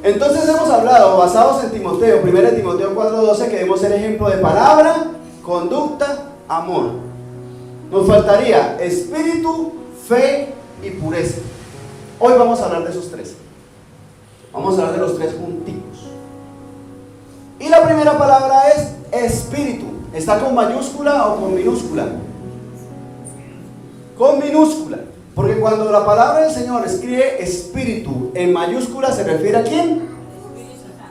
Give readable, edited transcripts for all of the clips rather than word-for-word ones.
Entonces hemos hablado, basados en Timoteo, 1 Timoteo 4:12, que debemos ser ejemplo de palabra, conducta, amor. Nos faltaría espíritu, fe y pureza. Hoy vamos a hablar de esos tres. Vamos a hablar de los tres junticos. Y la primera palabra es espíritu. ¿Está con mayúscula o con minúscula? Con minúscula. Porque cuando la palabra del Señor escribe espíritu en mayúscula, ¿se refiere a quién?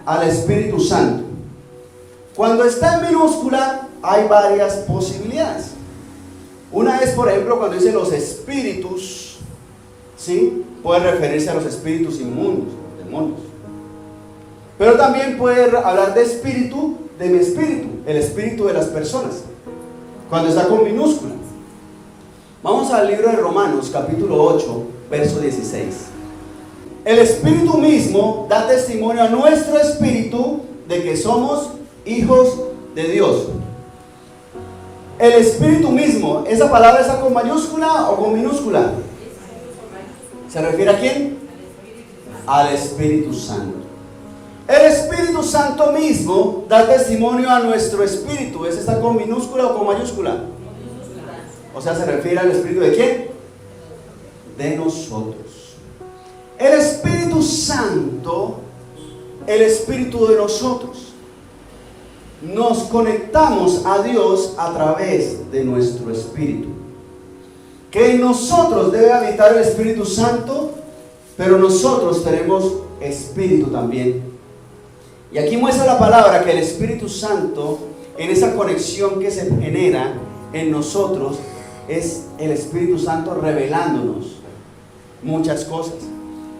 Al Espíritu Santo. Cuando está en minúscula, hay varias posibilidades. Una es, por ejemplo, cuando dice los espíritus, ¿sí? Puede referirse a los espíritus inmundos, demonios. Pero también puede hablar de espíritu, de mi espíritu, el espíritu de las personas, cuando está con minúscula. Vamos al libro de Romanos, capítulo 8, verso 16. El Espíritu mismo da testimonio a nuestro espíritu de que somos hijos de Dios. El Espíritu mismo, ¿esa palabra está con mayúscula o con minúscula? ¿Se refiere a quién? Al Espíritu Santo. El Espíritu Santo mismo da testimonio a nuestro espíritu. ¿Ese está con minúscula o con mayúscula? O sea, ¿se refiere al espíritu de quién? De nosotros. El Espíritu Santo, el espíritu de nosotros. Nos conectamos a Dios a través de nuestro espíritu. Que en nosotros debe habitar el Espíritu Santo, pero nosotros tenemos espíritu también. Y aquí muestra la palabra que el Espíritu Santo, en esa conexión que se genera en nosotros, es el Espíritu Santo revelándonos muchas cosas.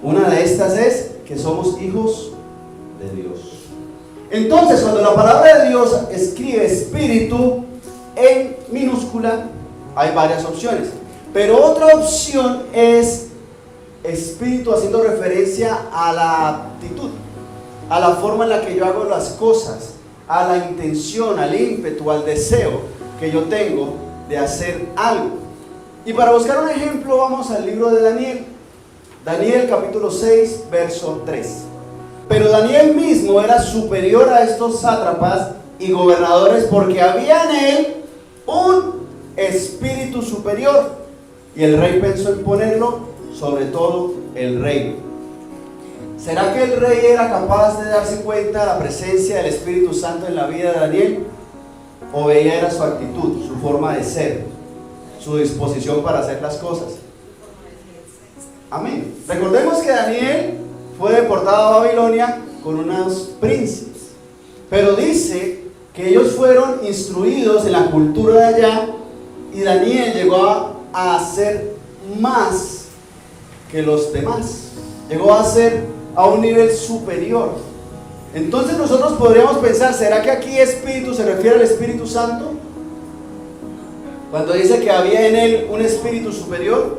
Una de estas es que somos hijos de Dios. Entonces, cuando la palabra de Dios escribe espíritu en minúscula, hay varias opciones. Pero otra opción es espíritu haciendo referencia a la actitud, a la forma en la que yo hago las cosas, a la intención, al ímpetu, al deseo que yo tengo de hacer algo. Y para buscar un ejemplo vamos al libro de Daniel. Daniel capítulo 6, verso 3. Pero Daniel mismo era superior a estos sátrapas y gobernadores porque había en él un espíritu superior. Y el rey pensó en ponerlo sobre todo el reino. ¿Será que el rey era capaz de darse cuenta de la presencia del Espíritu Santo en la vida de Daniel? ¿O veía era su actitud, su forma de ser, su disposición para hacer las cosas? Amén. Recordemos que Daniel fue deportado a Babilonia con unos príncipes, pero dice que ellos fueron instruidos en la cultura de allá y Daniel llegó a ser más que los demás, llegó a ser a un nivel superior. Entonces nosotros podríamos pensar, ¿será que aquí espíritu se refiere al Espíritu Santo? Cuando dice que había en él un espíritu superior,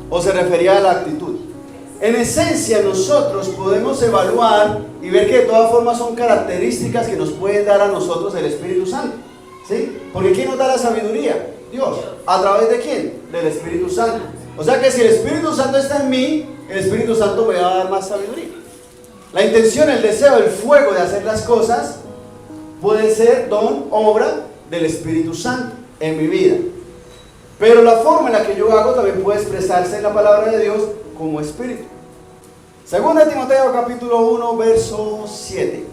¿o se refería a la actitud? En esencia nosotros podemos evaluar y ver que de todas formas son características que nos puede dar a nosotros el Espíritu Santo, ¿sí? Porque ¿quién nos da la sabiduría? Dios. ¿A través de quién? Del Espíritu Santo. O sea que si el Espíritu Santo está en mí, el Espíritu Santo me va a dar más sabiduría. La intención, el deseo, el fuego de hacer las cosas puede ser don, obra del Espíritu Santo en mi vida. Pero la forma en la que yo hago también puede expresarse en la palabra de Dios como espíritu. Segunda de Timoteo capítulo 1 verso 7.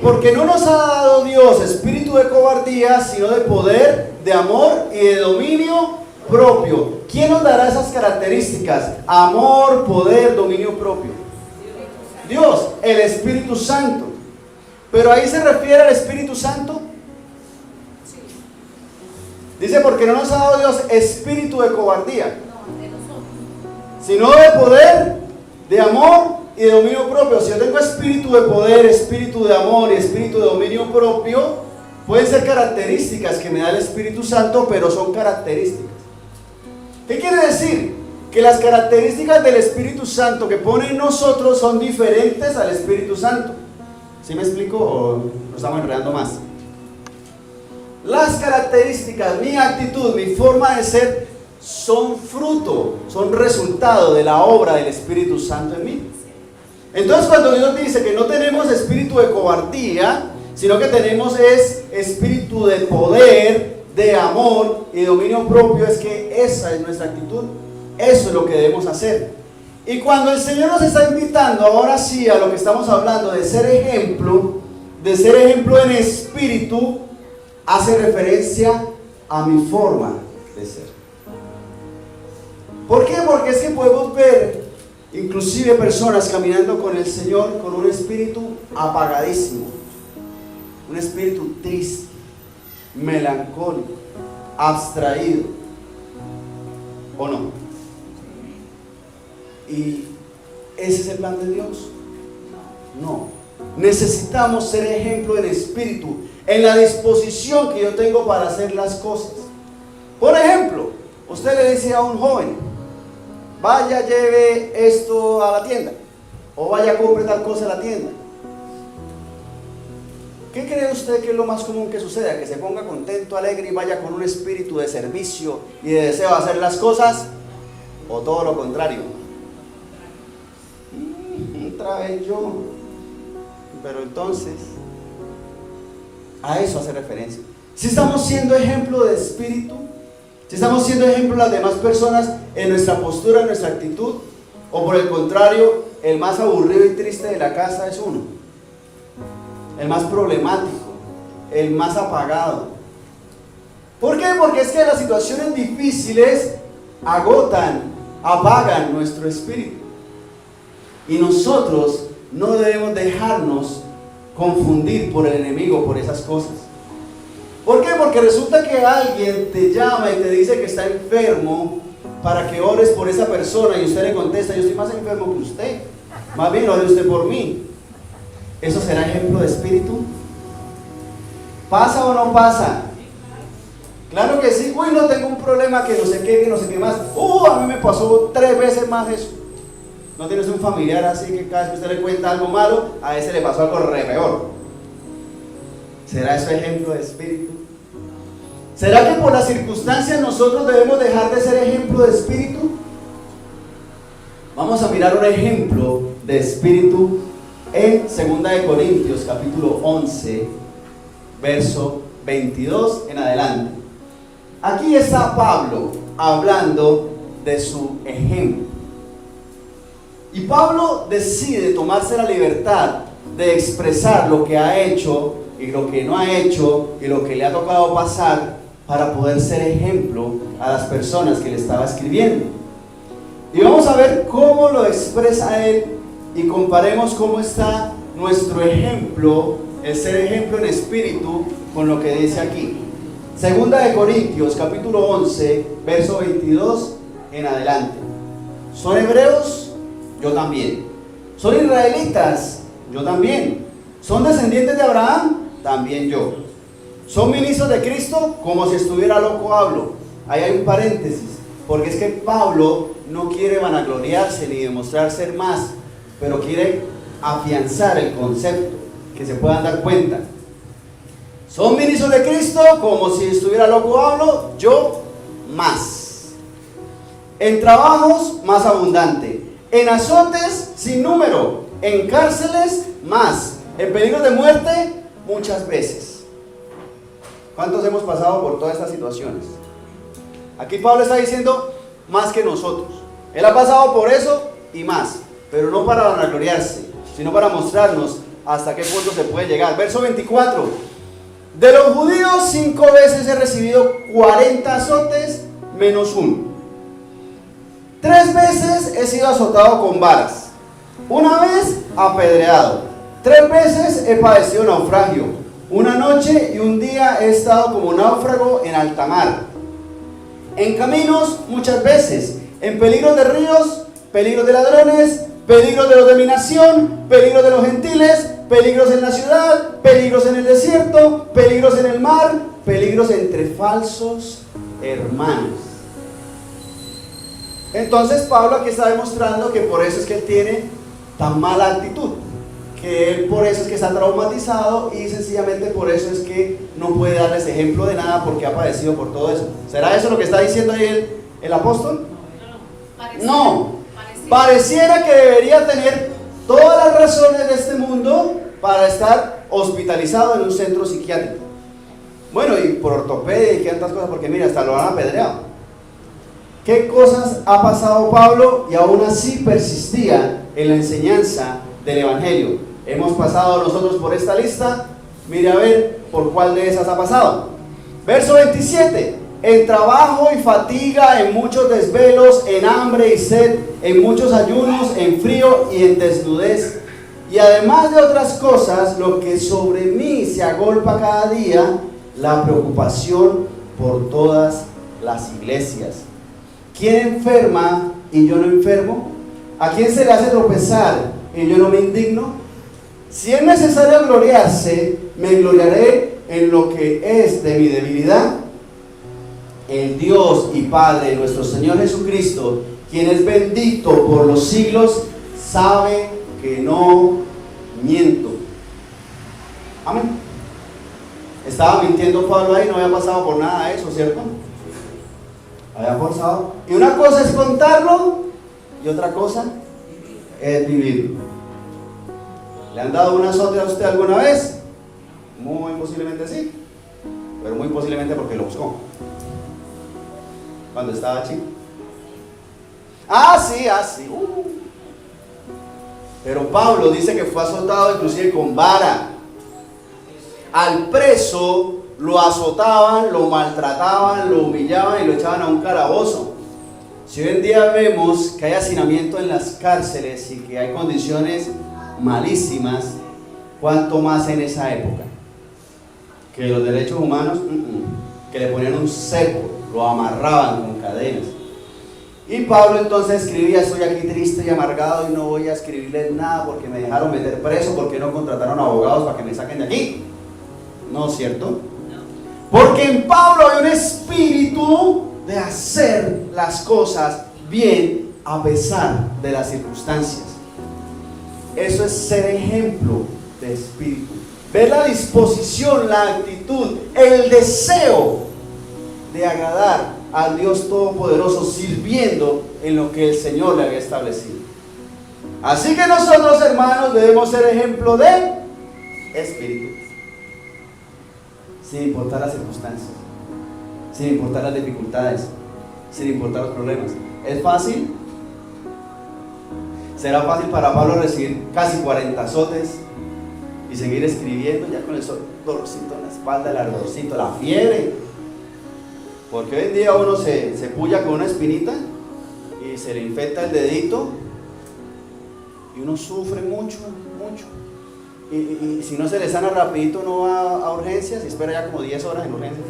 Porque no nos ha dado Dios espíritu de cobardía, sino de poder, de amor y de dominio propio. ¿Quién nos dará esas características? Amor, poder, dominio propio. Dios, el Espíritu Santo. Pero ahí se refiere al Espíritu Santo. Dice, porque no nos ha dado Dios espíritu de cobardía, sino de poder, de amor y de dominio propio. Si yo tengo espíritu de poder, espíritu de amor y espíritu de dominio propio, pueden ser características que me da el Espíritu Santo, pero son características. ¿Qué quiere decir? Que las características del Espíritu Santo que pone en nosotros son diferentes al Espíritu Santo. ¿Sí me explico o nos estamos enredando más? Las características, mi actitud, mi forma de ser son fruto, son resultado de la obra del Espíritu Santo en mí. Entonces, cuando Dios dice que no tenemos espíritu de cobardía, sino que tenemos es espíritu de poder, de amor y dominio propio, es que esa es nuestra actitud. Eso es lo que debemos hacer. Y cuando el Señor nos está invitando ahora sí a lo que estamos hablando de ser ejemplo en espíritu, hace referencia a mi forma de ser. ¿Por qué? Porque es que podemos ver inclusive personas caminando con el Señor con un espíritu apagadísimo, un espíritu triste, melancólico, abstraído, ¿o no? ¿Y ese es el plan de Dios? No. Necesitamos ser ejemplo en espíritu, en la disposición que yo tengo para hacer las cosas. Por ejemplo, usted le dice a un joven: vaya, lleve esto a la tienda, o vaya, compre tal cosa a la tienda. ¿Qué cree usted que es lo más común que suceda? ¿Que se ponga contento, alegre y vaya con un espíritu de servicio y de deseo de hacer las cosas? ¿O todo lo contrario? Otra vez yo. Pero entonces, a eso hace referencia. Si estamos siendo ejemplo de espíritu, si estamos siendo ejemplo de las demás personas en nuestra postura, en nuestra actitud, o por el contrario, el más aburrido y triste de la casa es uno, el más problemático, el más apagado. ¿Por qué? Porque es que las situaciones difíciles agotan, apagan nuestro espíritu. Y nosotros no debemos dejarnos confundir por el enemigo, por esas cosas. ¿Por qué? Porque resulta que alguien te llama y te dice que está enfermo para que ores por esa persona, y usted le contesta: yo estoy más enfermo que usted, más bien ore usted por mí. ¿Eso será ejemplo de espíritu? ¿Pasa o no pasa? Claro que sí. Uy, no, tengo un problema que no sé qué, que no sé qué más. A mí me pasó 3 veces más eso. ¿No tienes un familiar así que cada vez que usted le cuenta algo malo, a ese le pasó algo re peor? ¿Será eso ejemplo de espíritu? ¿Será que por las circunstancias nosotros debemos dejar de ser ejemplo de espíritu? Vamos a mirar un ejemplo de espíritu en 2 Corintios capítulo 11, verso 22 en adelante. Aquí está Pablo hablando de su ejemplo. Y Pablo decide tomarse la libertad de expresar lo que ha hecho y lo que no ha hecho y lo que le ha tocado pasar para poder ser ejemplo a las personas que le estaba escribiendo. Y vamos a ver cómo lo expresa él y comparemos cómo está nuestro ejemplo, el ser ejemplo en espíritu, con lo que dice aquí. 2 Corintios capítulo 11, verso 22 en adelante. ¿Son hebreos? Yo también. ¿Son israelitas? Yo también. ¿Son descendientes de Abraham? También yo. ¿Son ministros de Cristo? Como si estuviera loco hablo. Ahí hay un paréntesis, porque es que Pablo no quiere vanagloriarse ni demostrar ser más, pero quiere afianzar el concepto, que se puedan dar cuenta. ¿Son ministros de Cristo? Como si estuviera loco hablo. Yo más. En trabajos más abundante, en azotes sin número, en cárceles más, en peligro de muerte muchas veces. ¿Cuántos hemos pasado por todas estas situaciones? Aquí Pablo está diciendo más que nosotros. Él ha pasado por eso y más, pero no para vanagloriarse, sino para mostrarnos hasta qué punto se puede llegar. Verso 24. De los judíos 5 veces he recibido 40 azotes menos 1. 3 veces he sido azotado con varas, 1 vez apedreado, 3 veces he padecido naufragio, 1 noche y 1 día he estado como náufrago en alta mar, en caminos muchas veces, en peligros de ríos, peligros de ladrones, peligros de los de mi nación, peligros de los gentiles, peligros en la ciudad, peligros en el desierto, peligros en el mar, peligros entre falsos hermanos. Entonces Pablo aquí está demostrando que por eso es que él tiene tan mala actitud, que él por eso es que está traumatizado y sencillamente por eso es que no puede darles ejemplo de nada porque ha padecido por todo eso. ¿Será eso lo que está diciendo él ¿El apóstol? Pareciera. No. Pareciera que debería tener todas las razones de este mundo para estar hospitalizado en un centro psiquiátrico. Bueno, y por ortopedia y tantas cosas, porque mira, hasta lo han apedreado. ¿Qué cosas ha pasado Pablo y aún así persistía en la enseñanza del Evangelio? Hemos pasado nosotros por esta lista. Mire a ver por cuál de esas ha pasado. Verso 27. En trabajo y fatiga, en muchos desvelos, en hambre y sed, en muchos ayunos, en frío y en desnudez. Y además de otras cosas, lo que sobre mí se agolpa cada día, la preocupación por todas las iglesias. ¿Quién enferma y yo no enfermo? ¿A quién se le hace tropezar y yo no me indigno? Si es necesario gloriarse, me gloriaré en lo que es de mi debilidad. El Dios y Padre de nuestro Señor Jesucristo, quien es bendito por los siglos, sabe que no miento. Amén. Estaba mintiendo Pablo ahí, no había pasado por nada de eso, ¿cierto? Había pasado. Y una cosa es contarlo y otra cosa es vivirlo. ¿Le han dado un azote a usted alguna vez? Muy posiblemente sí, pero muy posiblemente porque lo buscó cuando estaba chico. Sí. Pero Pablo dice que fue azotado inclusive con vara. Al preso lo azotaban, lo maltrataban, lo humillaban y lo echaban a un calabozo. Si hoy en día vemos que hay hacinamiento en las cárceles y que hay condiciones malísimas, ¿cuánto más en esa época? Que los derechos humanos, que le ponían un cepo, lo amarraban con cadenas. Y Pablo entonces escribía: estoy aquí triste y amargado y no voy a escribirles nada porque me dejaron meter preso, porque no contrataron abogados para que me saquen de aquí. ¿No es cierto? Porque en Pablo hay un espíritu de hacer las cosas bien a pesar de las circunstancias. Eso es ser ejemplo de espíritu. Ver la disposición, la actitud, el deseo de agradar al Dios Todopoderoso, sirviendo en lo que el Señor le había establecido. Así que nosotros, hermanos, debemos ser ejemplo de espíritu, sin importar las circunstancias, sin importar las dificultades, sin importar los problemas. ¿Es fácil? ¿Será fácil para Pablo recibir casi 40 azotes y seguir escribiendo ya con el dolorcito en la espalda, el ardorcito, la fiebre? Porque hoy en día uno se puya con una espinita y se le infecta el dedito y uno sufre mucho. Y si no se le sana rapidito, uno va a urgencias y espera ya como 10 horas en urgencias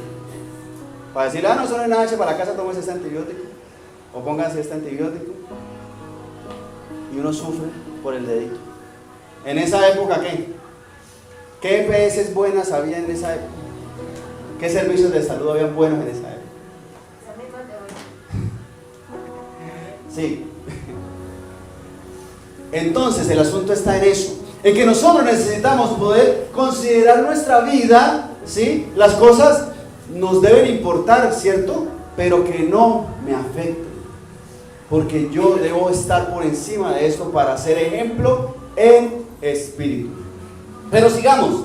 para decirle: no, eso no es nada, para la casa, tómese este antibiótico o pónganse este antibiótico. Y uno sufre por el dedito. En esa época, ¿qué EPS buenas había en esa época? ¿Qué servicios de salud habían buenos en esa época? Sí. Entonces el asunto está en eso, en que nosotros necesitamos poder considerar nuestra vida, ¿sí? Las cosas nos deben importar, ¿cierto? Pero que no me afecten, porque yo debo estar por encima de esto para ser ejemplo en espíritu. Pero sigamos.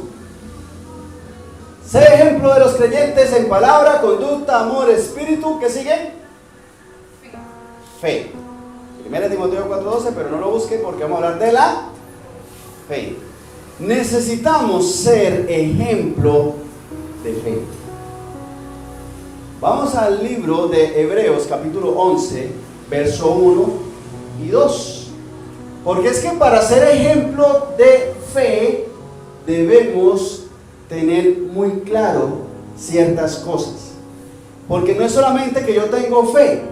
Ser ejemplo de los creyentes en palabra, conducta, amor, espíritu. ¿Qué sigue? Fe. 1 Timoteo 4:12, pero no lo busquen porque vamos a hablar de la fe. Necesitamos ser ejemplo de fe. Vamos al libro de Hebreos capítulo 11, verso 1 y 2. Porque es que para ser ejemplo de fe debemos tener muy claro ciertas cosas. Porque no es solamente que yo tengo fe,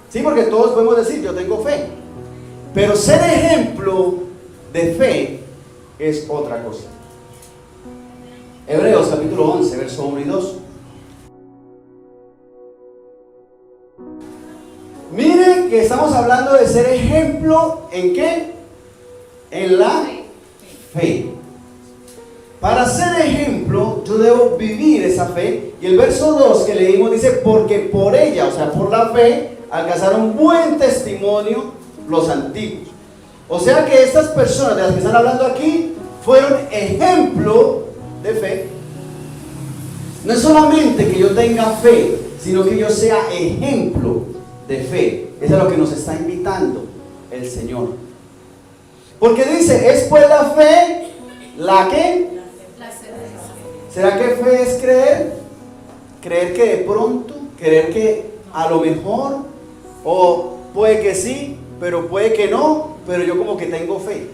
sí, porque todos podemos decir yo tengo fe, pero ser ejemplo de fe es otra cosa. Hebreos capítulo 11, verso 1 y 2. Miren que estamos hablando de ser ejemplo ¿en qué? En la fe. Para ser ejemplo, yo debo vivir esa fe. Y el verso 2 que leímos dice, porque por ella, o sea, por la fe, alcanzaron buen testimonio los antiguos. O sea que estas personas de las que están hablando aquí fueron ejemplo de fe. No es solamente que yo tenga fe, sino que yo sea ejemplo de fe. Eso es lo que nos está invitando el Señor. Porque dice, es pues la fe, ¿la qué? ¿Será que fe es creer? Creer que de pronto, creer que a lo mejor, o puede que sí, pero puede que no, pero yo como que tengo fe.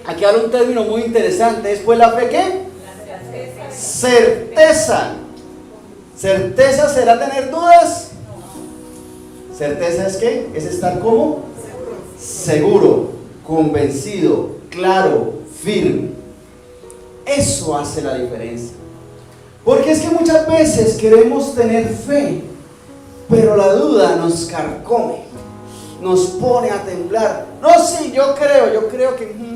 Aquí habla un término muy interesante, ¿es pues la fe qué? Certeza. ¿Certeza será tener dudas? ¿Certeza es qué? Es estar como seguro, convencido, claro, firme. Eso hace la diferencia. Porque es que muchas veces queremos tener fe, pero la duda nos carcome, nos pone a temblar. No, sí, yo creo que...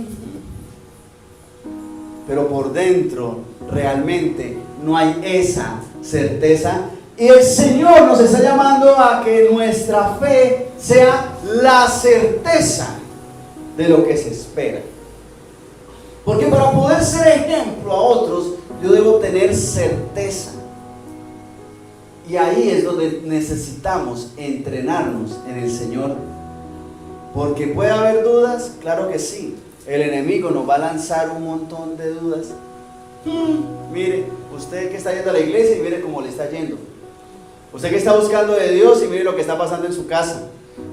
Pero por dentro realmente no hay esa certeza. Y el Señor nos está llamando a que nuestra fe sea la certeza de lo que se espera. Porque para poder ser ejemplo a otros, yo debo tener certeza. Y ahí es donde necesitamos entrenarnos en el Señor. Porque puede haber dudas, claro que sí. El enemigo nos va a lanzar un montón de dudas. Mire, usted que está yendo a la iglesia y mire cómo le está yendo. Usted que está buscando de Dios y mire lo que está pasando en su casa.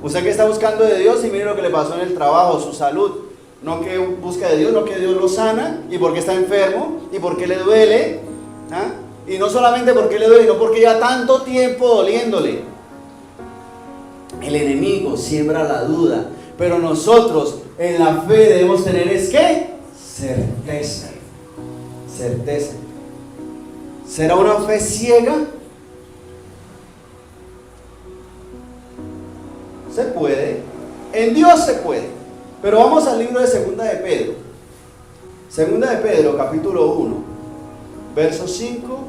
Usted que está buscando de Dios y mire lo que le pasó en el trabajo, su salud. No que busca de Dios, no que Dios lo sana, y porque está enfermo, y porque le duele, ¿ah? Y no solamente porque le duele, no porque lleva tanto tiempo doliéndole. El enemigo siembra la duda, pero nosotros en la fe debemos tener es ¿qué? Certeza. Certeza. ¿Será una fe ciega? Se puede, en Dios se puede. Pero vamos al libro de Segunda de Pedro. Segunda de Pedro, capítulo 1, versos 5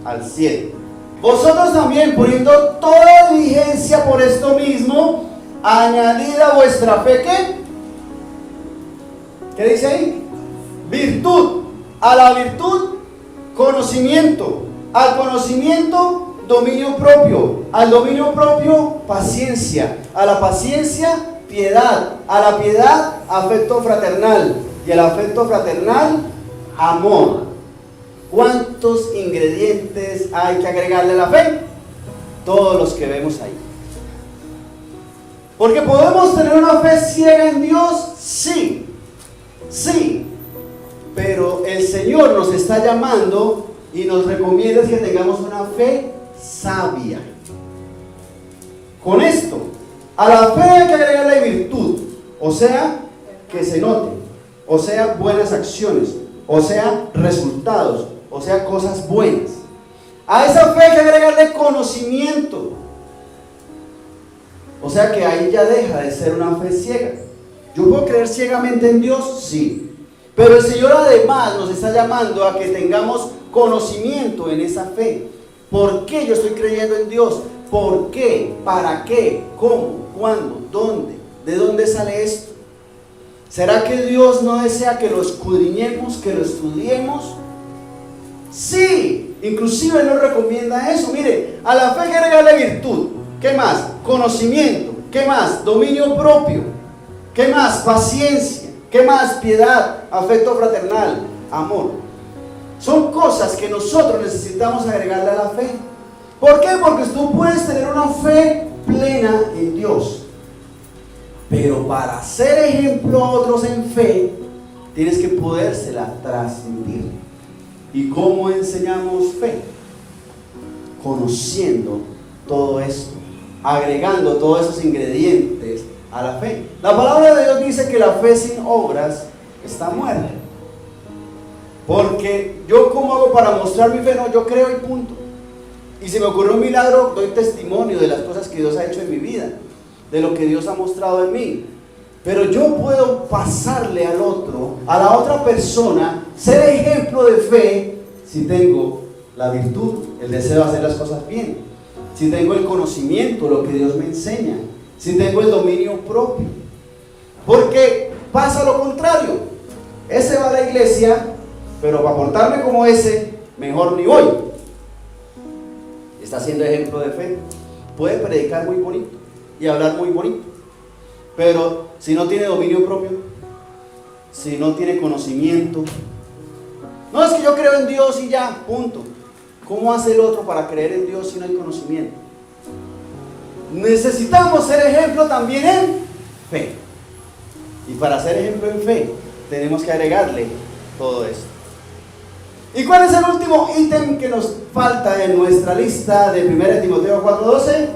al 7. Vosotros también, poniendo toda diligencia por esto mismo, añadid a vuestra fe, ¿qué? ¿Qué dice ahí? Virtud. A la virtud, conocimiento. Al conocimiento, dominio propio. Al dominio propio, paciencia. A la paciencia, piedad, a la piedad, afecto fraternal, y al afecto fraternal, amor. ¿Cuántos ingredientes hay que agregarle a la fe? Todos los que vemos ahí. Porque podemos tener una fe ciega en Dios, sí, sí, pero el Señor nos está llamando y nos recomienda que tengamos una fe sabia. Con esto, a la fe hay que agregarle virtud, o sea, que se note, o sea, buenas acciones, o sea, resultados, o sea, cosas buenas. A esa fe hay que agregarle conocimiento, o sea que ahí ya deja de ser una fe ciega. ¿Yo puedo creer ciegamente en Dios? Sí, pero el Señor además nos está llamando a que tengamos conocimiento en esa fe. ¿Por qué yo estoy creyendo en Dios? ¿Por qué? ¿Para qué? ¿Cómo? ¿Cuándo? ¿Dónde? ¿De dónde sale esto? ¿Será que Dios no desea que lo escudriñemos, que lo estudiemos? Sí, inclusive Él nos recomienda eso. Mire, a la fe hay que agregarle virtud. ¿Qué más? Conocimiento. ¿Qué más? Dominio propio. ¿Qué más? Paciencia. ¿Qué más? Piedad, afecto fraternal, amor. Son cosas que nosotros necesitamos agregarle a la fe. ¿Por qué? Porque tú puedes tener una fe plena en Dios, pero para ser ejemplo a otros en fe, tienes que podérsela transmitir. ¿Y cómo enseñamos fe? Conociendo todo esto, agregando todos esos ingredientes a la fe. La palabra de Dios dice que la fe sin obras está muerta. Porque yo, ¿cómo hago para mostrar mi fe? No, yo creo y punto. Y si me ocurrió un milagro, doy testimonio de las cosas que Dios ha hecho en mi vida, de lo que Dios ha mostrado en mí. Pero yo puedo pasarle al otro, a la otra persona, ser ejemplo de fe si tengo la virtud, el deseo de hacer las cosas bien, si tengo el conocimiento, lo que Dios me enseña, si tengo el dominio propio. Porque pasa lo contrario. Ese va a la iglesia, pero para portarme como ese, mejor ni voy. Está siendo ejemplo de fe. Puede predicar muy bonito y hablar muy bonito, pero si no tiene dominio propio, si no tiene conocimiento, no es que yo creo en Dios y ya, punto. ¿Cómo hace el otro para creer en Dios si no hay conocimiento? Necesitamos ser ejemplo también en fe. Y para ser ejemplo en fe, tenemos que agregarle todo esto. ¿Y cuál es el último ítem que nos falta en nuestra lista de 1 Timoteo 4:12?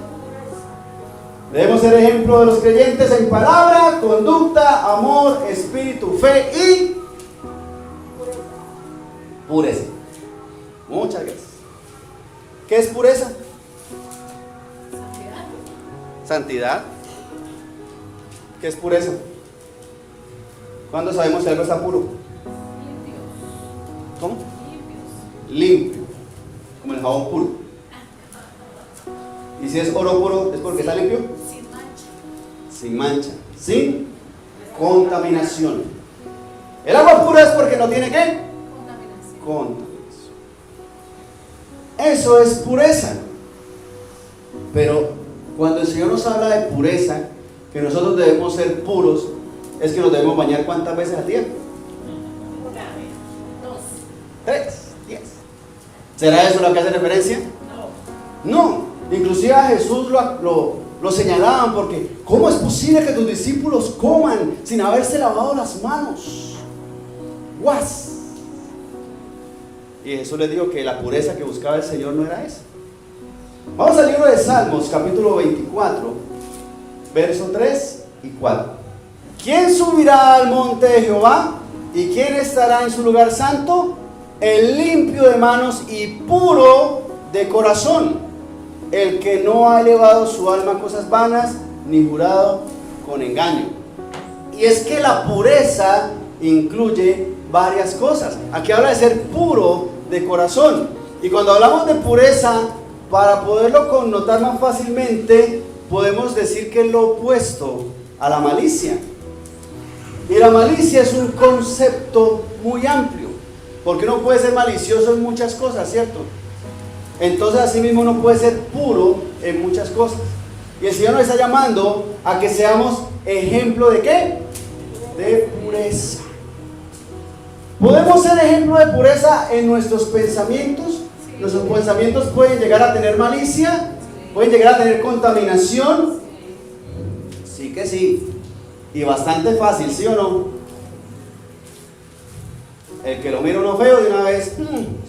Debemos ser ejemplo de los creyentes en palabra, conducta, amor, espíritu, fe y pureza. Muchas gracias. ¿Qué es pureza? Santidad. ¿Qué es pureza? ¿Cuándo sabemos si algo está puro? ¿Cómo? Limpio, como el jabón puro. Y si es oro puro, ¿es porque está limpio? Sin mancha, sin contaminación. El agua pura es porque no tiene ¿qué? Contaminación. Eso es pureza. Pero cuando el Señor nos habla de pureza, que nosotros debemos ser puros, es que nos debemos bañar ¿cuántas veces al día? 3, 10. ¿Será eso lo que hace referencia? No. Inclusive a Jesús lo señalaban porque ¿cómo es posible que tus discípulos coman sin haberse lavado las manos? ¡Guas! Y Jesús les dijo que la pureza que buscaba el Señor no era esa. Vamos al libro de Salmos, capítulo 24, versos 3 y 4. ¿Quién subirá al monte de Jehová? ¿Y quién estará en su lugar santo? El limpio de manos y puro de corazón, el que no ha elevado su alma a cosas vanas, ni jurado con engaño. Y es que la pureza incluye varias cosas. Aquí habla de ser puro de corazón. Y cuando hablamos de pureza, para poderlo connotar más fácilmente, podemos decir que es lo opuesto a la malicia. Y la malicia es un concepto muy amplio, porque uno puede ser malicioso en muchas cosas, ¿cierto? Entonces así mismo uno puede ser puro en muchas cosas. Y el Señor nos está llamando a que seamos ejemplo de ¿qué? De pureza. ¿Podemos ser ejemplo de pureza en nuestros pensamientos? Nuestros pensamientos pueden llegar a tener malicia, pueden llegar a tener contaminación. Sí que sí. Y bastante fácil, ¿sí o no? El que lo mira uno feo de una vez,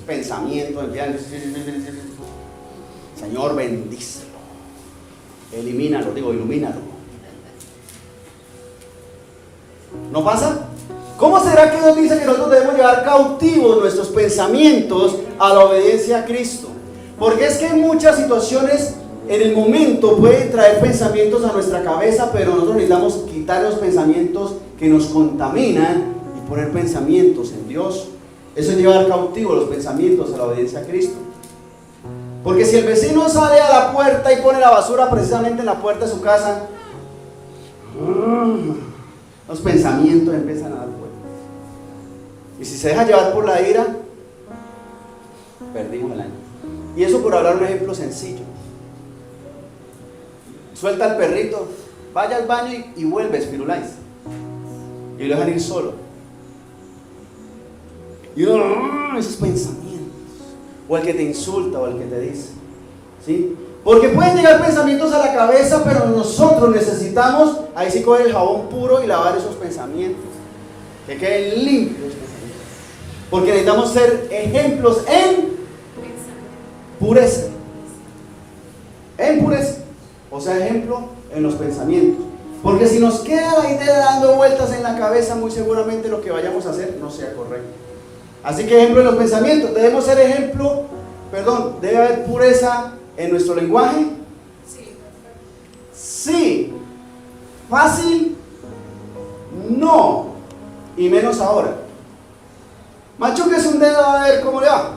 pensamiento, Señor, bendícelo, elimínalo, ilumínalo. ¿No pasa? ¿Cómo será que Dios dice que nosotros debemos llevar cautivos nuestros pensamientos a la obediencia a Cristo? Porque es que en muchas situaciones en el momento pueden traer pensamientos a nuestra cabeza, pero nosotros necesitamos quitar los pensamientos que nos contaminan y poner pensamientos en Dios. Eso es llevar cautivos los pensamientos a la obediencia a Cristo. Porque si el vecino sale a la puerta y pone la basura precisamente en la puerta de su casa, los pensamientos empiezan a dar vueltas. Y si se deja llevar por la ira, perdimos el año. Y eso por hablar un ejemplo sencillo. Suelta al perrito, vaya al baño y vuelve, Firulais. Y lo dejan ir solo. Y uno, esos pensamientos. O el que te insulta o el que te dice. ¿Sí? Porque pueden llegar pensamientos a la cabeza, pero nosotros necesitamos, ahí sí coger el jabón puro y lavar esos pensamientos. Que queden limpios los pensamientos. Porque necesitamos ser ejemplos en pureza. En pureza. O sea, ejemplo en los pensamientos. Porque si nos queda la idea dando vueltas en la cabeza, muy seguramente lo que vayamos a hacer no sea correcto. Así que ejemplo en los pensamientos. Debemos ser ejemplo, debe haber pureza en nuestro lenguaje. Sí. ¿Fácil? No, y menos ahora. Machuques un dedo a ver cómo le va.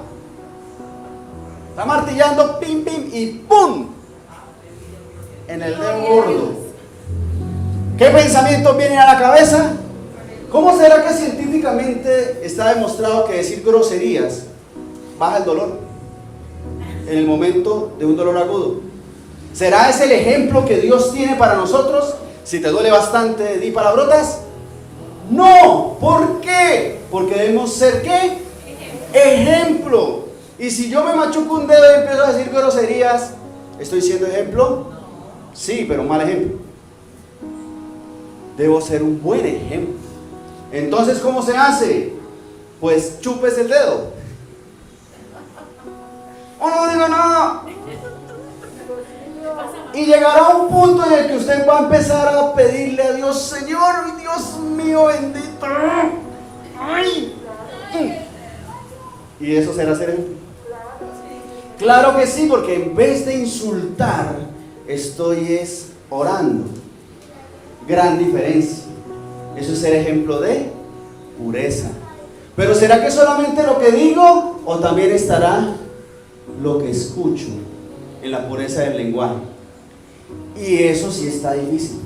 Está martillando, pim, pim, y ¡pum! En el dedo gordo. ¿Qué pensamientos vienen a la cabeza? ¿Cómo será que científicamente está demostrado que decir groserías baja el dolor en el momento de un dolor agudo? ¿Será ese el ejemplo que Dios tiene para nosotros? Si te duele bastante, di palabrotas. No, ¿por qué? Porque debemos ser ¿qué? Ejemplo. Y si yo me machuco un dedo y empiezo a decir groserías, ¿estoy siendo ejemplo? Sí, pero un mal ejemplo. Debo ser un buen ejemplo. Entonces, ¿cómo se hace? Pues chupes el dedo. ¡Oh, no digo nada! Y llegará un punto en el que usted va a empezar a pedirle a Dios: Señor, Dios mío bendito. ¡Ay! ¿Y eso será ser ejemplo? Claro que sí, porque en vez de insultar, estoy orando. Gran diferencia. Eso es ser ejemplo de pureza. Pero ¿será que solamente lo que digo o también estará lo que escucho en la pureza del lenguaje? Y eso sí está difícil.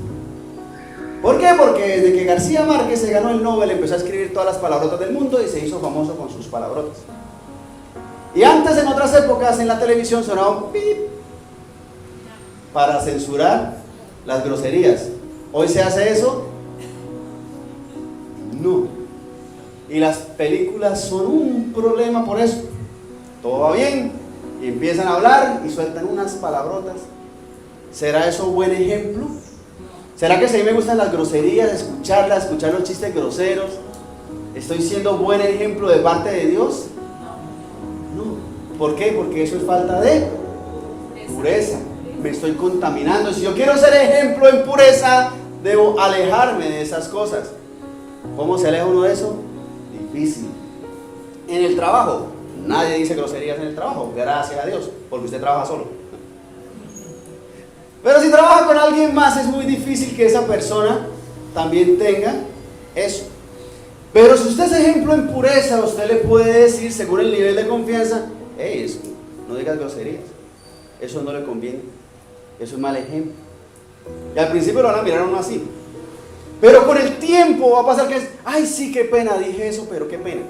¿Por qué? Porque desde que García Márquez se ganó el Nobel, empezó a escribir todas las palabrotas del mundo y se hizo famoso con sus palabrotas. Y antes, en otras épocas, en la televisión sonaba un pip para censurar las groserías. ¿Hoy se hace eso? No. Y las películas son un problema por eso. Todo va bien y empiezan a hablar y sueltan unas palabrotas. ¿Será eso un buen ejemplo? ¿Será que si a mí me gustan las groserías, escuchar los chistes groseros, estoy siendo buen ejemplo de parte de Dios? No. ¿Por qué? Porque eso es falta de pureza. Me estoy contaminando. Si yo quiero ser ejemplo en pureza, debo alejarme de esas cosas. ¿Cómo se aleja uno de eso? Difícil. En el trabajo, nadie dice groserías en el trabajo, gracias a Dios, porque usted trabaja solo. Pero si trabaja con alguien más, es muy difícil que esa persona también tenga eso. Pero si usted es ejemplo en pureza, usted le puede decir, según el nivel de confianza: hey, no digas groserías, eso no le conviene, eso es mal ejemplo. Y al principio lo van a mirar a uno así, pero con el tiempo va a pasar que es: ay, sí, qué pena, dije eso, pero qué pena.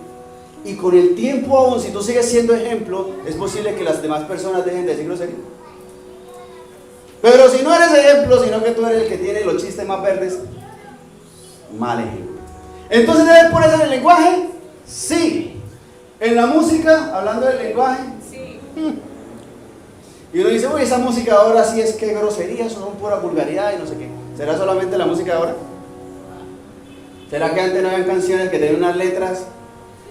Y con el tiempo, aún si tú sigues siendo ejemplo, es posible que las demás personas dejen de decir groserías. Pero si no eres ejemplo, sino que tú eres el que tiene los chistes más verdes, mal ejemplo. Entonces, ¿debe pureza en el lenguaje? Sí. En la música, hablando del lenguaje, sí. Y uno dice: uy, esa música ahora sí es que groserías, son pura vulgaridad y no sé qué. ¿Será solamente la música de ahora? ¿Será que antes no habían canciones que tenían unas letras: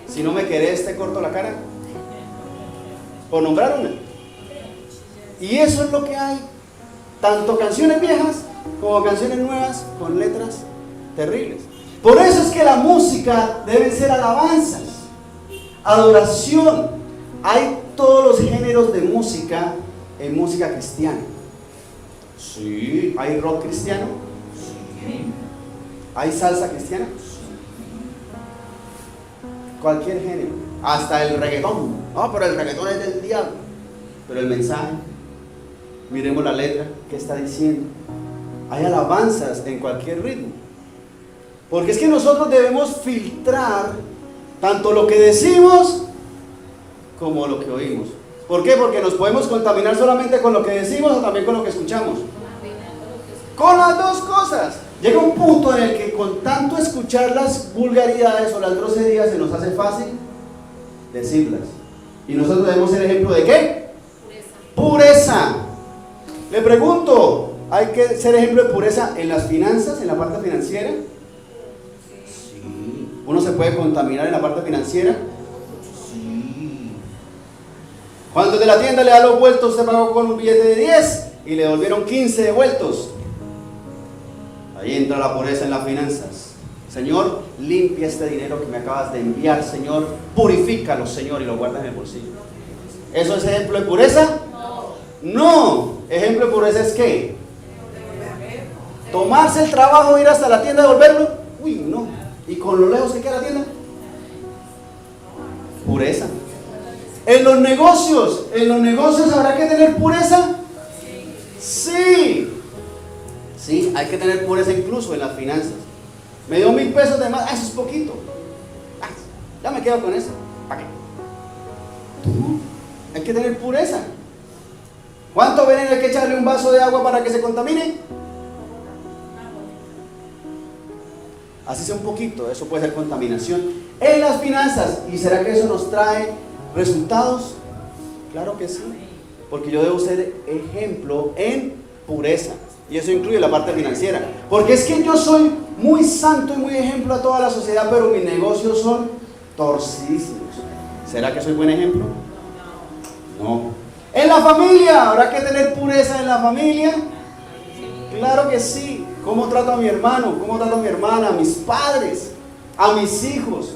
si no me querés te corto la cara? Por nombrar una. Y eso es lo que hay. Tanto canciones viejas como canciones nuevas con letras terribles. Por eso es que la música debe ser alabanzas, adoración. Hay todos los géneros de música en música cristiana. Sí. ¿Hay rock cristiano? Sí. ¿Hay salsa cristiana? Sí. Cualquier género, hasta el reggaetón. No, pero el reggaetón es del diablo. Pero el mensaje, miremos la letra, ¿qué está diciendo? Hay alabanzas en cualquier ritmo. Porque es que nosotros debemos filtrar tanto lo que decimos como lo que oímos. ¿Por qué? Porque nos podemos contaminar solamente con lo que decimos o también con lo que escuchamos. Con las dos cosas. Llega un punto en el que con tanto escuchar las vulgaridades o las groserías se nos hace fácil decirlas. Y nosotros debemos ser ejemplo de ¿qué? Pureza. Le pregunto, ¿hay que ser ejemplo de pureza en las finanzas, en la parte financiera? Sí. ¿Uno se puede contaminar en la parte financiera? Sí. Cuando de la tienda le da los vueltos, usted pagó con un billete de 10 y le devolvieron 15 de vueltos. Ahí entra la pureza en las finanzas. Señor, limpia este dinero que me acabas de enviar, Señor. Purifícalo, Señor, y lo guarda en el bolsillo. ¿Eso es ejemplo de pureza? No. Ejemplo de pureza es ¿qué? Tomarse el trabajo de ir hasta la tienda y devolverlo. uy, no. ¿Y con lo lejos que queda la tienda? Pureza. En los negocios habrá que tener pureza. Sí. Sí, hay que tener pureza incluso en las finanzas. Me dio 1,000 pesos de más, eso es poquito. Ya me quedo con eso. ¿Para qué? Hay que tener pureza. ¿Cuánto veneno hay que echarle un vaso de agua para que se contamine? Así sea un poquito, eso puede ser contaminación en las finanzas. ¿Y será que eso nos trae resultados? Claro que sí, porque yo debo ser ejemplo en pureza, y eso incluye la parte financiera, porque es que yo soy muy santo y muy ejemplo a toda la sociedad, pero mis negocios son torcidísimos. ¿Será que soy buen ejemplo? No. En la familia, ¿habrá que tener pureza en la familia? Claro que sí. ¿Cómo trato a mi hermano? ¿Cómo trato a mi hermana? A mis padres, a mis hijos.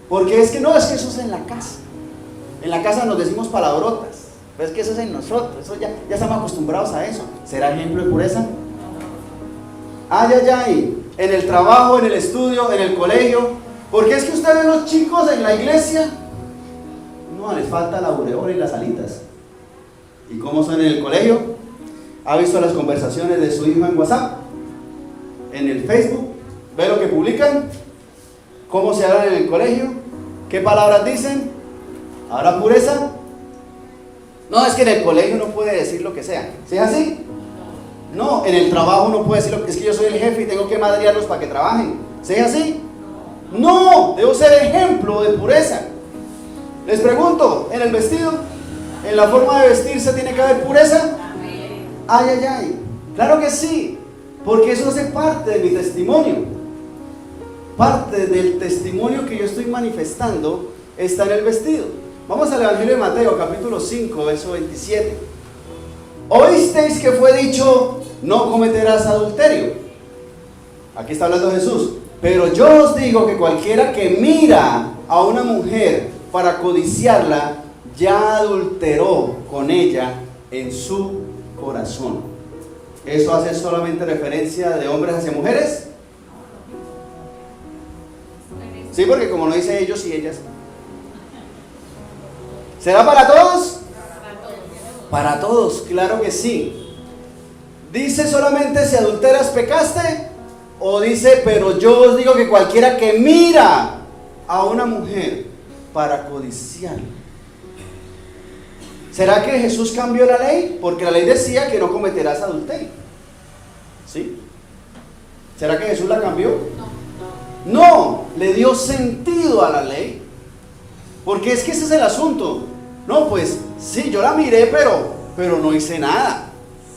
Porque es que no, es que eso es en la casa. En la casa nos decimos palabrotas, pero es que eso es en nosotros. Eso ya estamos acostumbrados a eso. ¿Será ejemplo de pureza? Ay, ay, ay. En el trabajo, en el estudio, en el colegio. Porque es que ustedes ven los chicos en la iglesia, no, les falta la aureola y las alitas. ¿Y cómo son en el colegio? ¿Ha visto las conversaciones de su hijo en WhatsApp? ¿En el Facebook? ¿Ve lo que publican? ¿Cómo se hablan en el colegio? ¿Qué palabras dicen? ¿Habrá pureza? No, es que en el colegio no puede decir lo que sea. ¿Sí es así? No, en el trabajo no puede decir lo que... Es que yo soy el jefe y tengo que madrearlos para que trabajen. ¿Sí es así? No, debo ser ejemplo de pureza. Les pregunto, ¿en el vestido? ¿En la forma de vestirse tiene que haber pureza? Ay, ay, ay. Claro que sí, porque eso hace parte de mi testimonio. Parte del testimonio que yo estoy manifestando está en el vestido. Vamos al Evangelio de Mateo, capítulo 5, verso 27. Oísteis que fue dicho, no cometerás adulterio. Aquí está hablando Jesús. Pero yo os digo que cualquiera que mira a una mujer para codiciarla, ya adulteró con ella en su corazón. ¿Eso hace solamente referencia de hombres hacia mujeres? Sí, porque como no dice ellos y ellas. ¿Será para todos? Para todos, claro que sí. ¿Dice solamente si adulteras pecaste? ¿O dice, pero yo os digo que cualquiera que mira a una mujer para codiciarla? ¿Será que Jesús cambió la ley? Porque la ley decía que no cometerás adulterio. ¿Sí? ¿Será que Jesús la cambió? No, le dio sentido a la ley. Porque es que ese es el asunto. No, pues sí, yo la miré, pero no hice nada.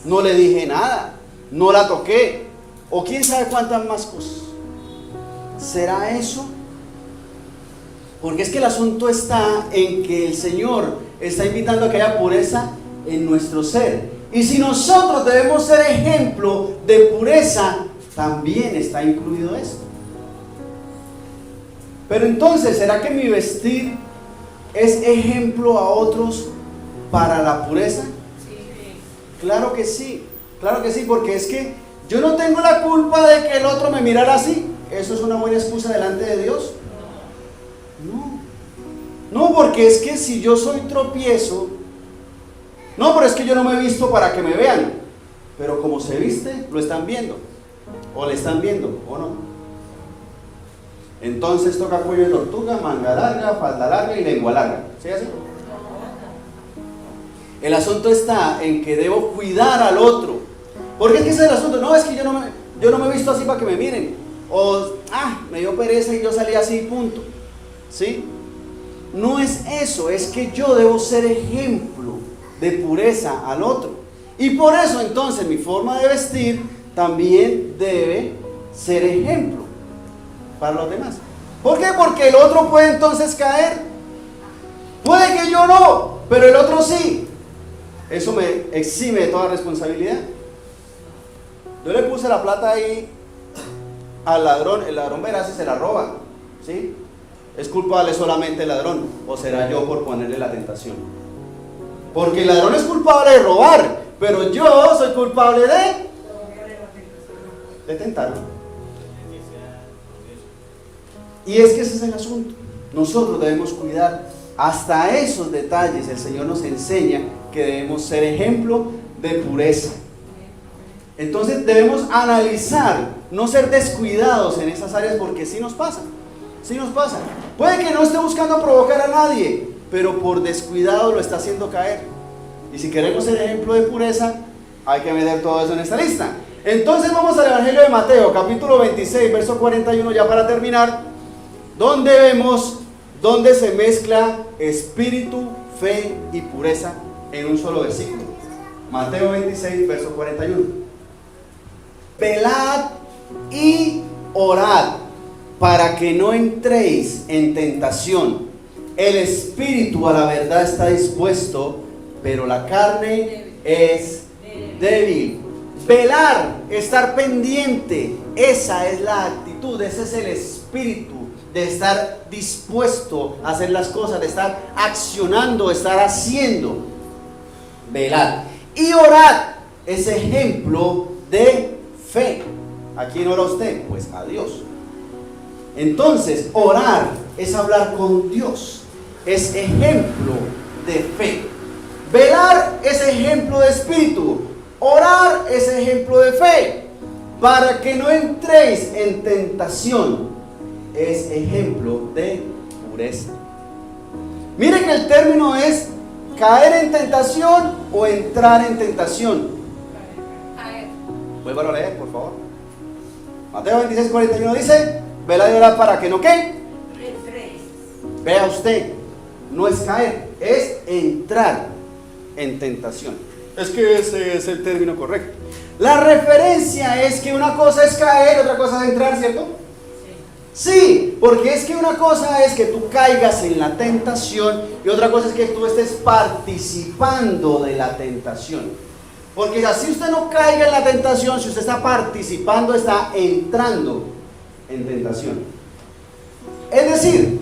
No le dije nada. No la toqué. O quién sabe cuántas más cosas. ¿Será eso? Porque es que el asunto está en que el Señor está invitando a que haya pureza en nuestro ser. Y si nosotros debemos ser ejemplo de pureza, también está incluido esto. Pero entonces, ¿será que mi vestir es ejemplo a otros para la pureza? Claro que sí, porque es que yo no tengo la culpa de que el otro me mirara así. ¿Eso es una buena excusa delante de Dios? No, porque es que si yo soy tropiezo, no, pero es que yo no me he visto para que me vean. Pero como se viste, lo están viendo. O le están viendo, o no. Entonces toca cuello de tortuga, manga larga, falda larga y lengua larga. ¿Sí así? El asunto está en que debo cuidar al otro. Porque es que ese es el asunto. No, es que yo no me he visto así para que me miren. O, me dio pereza y yo salí así, punto. ¿Sí? No es eso, es que yo debo ser ejemplo de pureza al otro. Y por eso entonces mi forma de vestir también debe ser ejemplo para los demás. ¿Por qué? Porque el otro puede entonces caer. Puede que yo no, pero el otro sí. Eso me exime de toda responsabilidad. Yo le puse la plata ahí al ladrón, el ladrón verá si se la roba, ¿sí? ¿Es culpable solamente el ladrón o será yo por ponerle la tentación? Porque el ladrón es culpable de robar, pero yo soy culpable de tentarlo. Y es que ese es el asunto. Nosotros debemos cuidar. Hasta esos detalles el Señor nos enseña que debemos ser ejemplo de pureza. Entonces debemos analizar, no ser descuidados en esas áreas, porque sí nos pasa. Sí nos pasa. Puede que no esté buscando provocar a nadie, pero por descuidado lo está haciendo caer. Y si queremos ser ejemplo de pureza, hay que meter todo eso en esta lista. Entonces vamos al Evangelio de Mateo, capítulo 26, verso 41, ya para terminar, donde vemos donde se mezcla espíritu, fe y pureza en un solo versículo. Mateo 26, verso 41. Velad y orad para que no entréis en tentación. El espíritu a la verdad está dispuesto, pero la carne es débil. Velar, estar pendiente, esa es la actitud, ese es el espíritu de estar dispuesto a hacer las cosas, de estar accionando, estar haciendo. Velar. Y orad es ejemplo de fe. ¿A quién ora usted? Pues a Dios. Entonces, orar es hablar con Dios, es ejemplo de fe. Velar es ejemplo de espíritu, orar es ejemplo de fe. Para que no entréis en tentación, es ejemplo de pureza. Mire que el término es caer en tentación o entrar en tentación. Vuélvalo a leer, por favor. Mateo 26, 41 dice: velad y orad para que no ¿qué? Vea usted, no es caer, es entrar en tentación. Es que ese es el término correcto. La referencia es que una cosa es caer, otra cosa es entrar, ¿cierto? Sí, porque es que una cosa es que tú caigas en la tentación y otra cosa es que tú estés participando de la tentación. Porque así usted no caiga en la tentación, si usted está participando, está entrando en tentación. Es decir,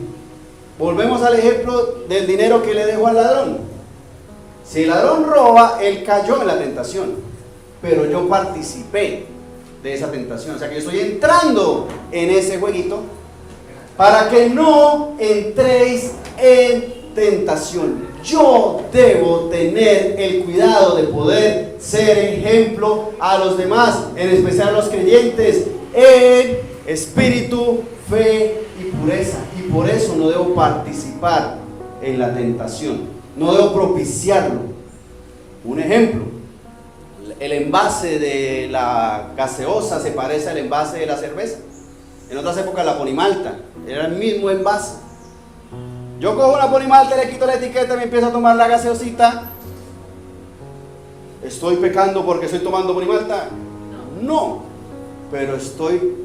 volvemos al ejemplo del dinero que le dejó al ladrón. Si el ladrón roba, él cayó en la tentación, pero yo participé de esa tentación. O sea que yo estoy entrando en ese jueguito para que no entréis en tentación. Yo debo tener el cuidado de poder ser ejemplo a los demás, en especial a los creyentes, en espíritu, fe y pureza. Y por eso no debo participar en la tentación, no debo propiciarlo. Un ejemplo: el envase de la gaseosa se parece al envase de la cerveza. En otras épocas la Ponimalta era el mismo envase. Yo cojo una Ponimalta, le quito la etiqueta y me empiezo a tomar la gaseosita. ¿Estoy pecando porque estoy tomando Ponimalta? No, pero estoy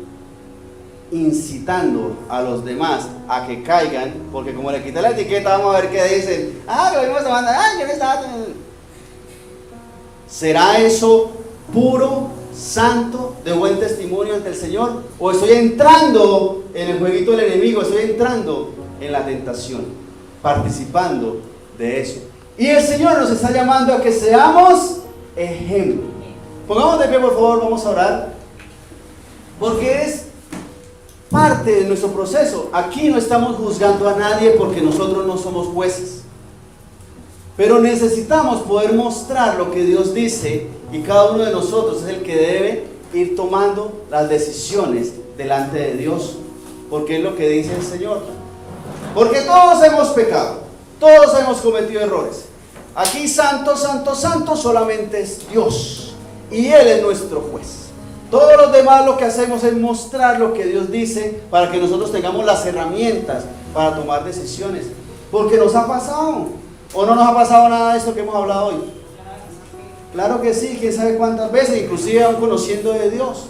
incitando a los demás a que caigan, porque como le quité la etiqueta, vamos a ver qué dicen. Que lo venimos tomando, yo me estaba tomando. ¿Será eso puro, santo, de buen testimonio ante el Señor? ¿O estoy entrando en el jueguito del enemigo? Estoy entrando en la tentación, participando de eso. Y el Señor nos está llamando a que seamos ejemplo. Pongamos de pie, por favor, vamos a orar, porque es parte de nuestro proceso. Aquí no estamos juzgando a nadie porque nosotros no somos jueces. Pero necesitamos poder mostrar lo que Dios dice, y cada uno de nosotros es el que debe ir tomando las decisiones delante de Dios, porque es lo que dice el Señor. Porque todos hemos pecado, todos hemos cometido errores. Aquí santo, santo, santo solamente es Dios, y Él es nuestro juez. Todos los demás lo que hacemos es mostrar lo que Dios dice para que nosotros tengamos las herramientas para tomar decisiones. Porque nos ha pasado. ¿O no nos ha pasado nada de esto que hemos hablado hoy? Claro que sí, quién sabe cuántas veces, inclusive aún conociendo de Dios.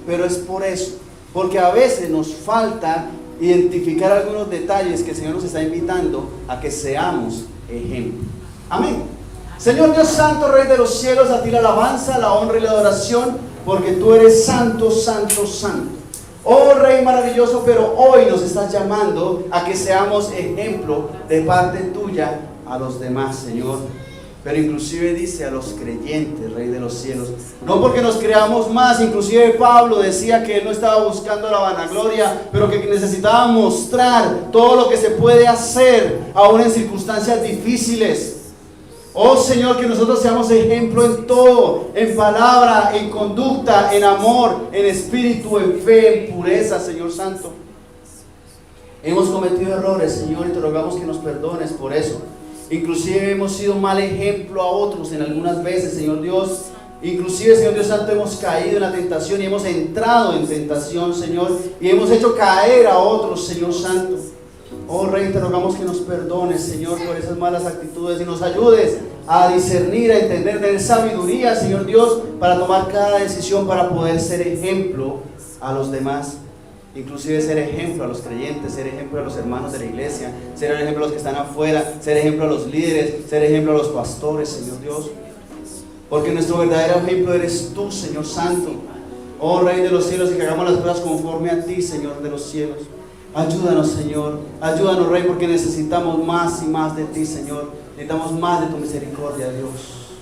Pero es por eso, porque a veces nos falta identificar algunos detalles que el Señor nos está invitando a que seamos ejemplo. Amén. Señor Dios santo, Rey de los cielos, a ti la alabanza, la honra y la adoración, porque tú eres santo, santo, santo. Oh Rey maravilloso, pero hoy nos estás llamando a que seamos ejemplo de parte tuya a los demás, Señor. pero inclusive dice a los creyentes, Rey de los cielos, no porque nos creamos más. Inclusive Pablo decía que él no estaba buscando la vanagloria, pero que necesitaba mostrar todo lo que se puede hacer aún en circunstancias difíciles. Oh Señor, que nosotros seamos ejemplo en todo, en palabra, en conducta, en amor, en espíritu, en fe, en pureza, Señor Santo. Hemos cometido errores, Señor, y te rogamos que nos perdones por eso. Inclusive hemos sido mal ejemplo a otros en algunas veces, Señor Dios. Inclusive, Señor Dios Santo, hemos caído en la tentación y hemos entrado en tentación, Señor, y hemos hecho caer a otros, Señor Santo. Oh Rey, te rogamos que nos perdones, Señor, por esas malas actitudes y nos ayudes a discernir, a entender, tener sabiduría, Señor Dios, para tomar cada decisión, para poder ser ejemplo a los demás. Inclusive ser ejemplo a los creyentes, ser ejemplo a los hermanos de la iglesia, ser ejemplo a los que están afuera, ser ejemplo a los líderes, ser ejemplo a los pastores, Señor Dios. Porque nuestro verdadero ejemplo eres tú, Señor Santo. Oh Rey de los cielos, y que hagamos las cosas conforme a ti, Señor de los cielos. Ayúdanos, Señor. Ayúdanos, Rey, porque necesitamos más y más de ti, Señor. Necesitamos más de tu misericordia, Dios.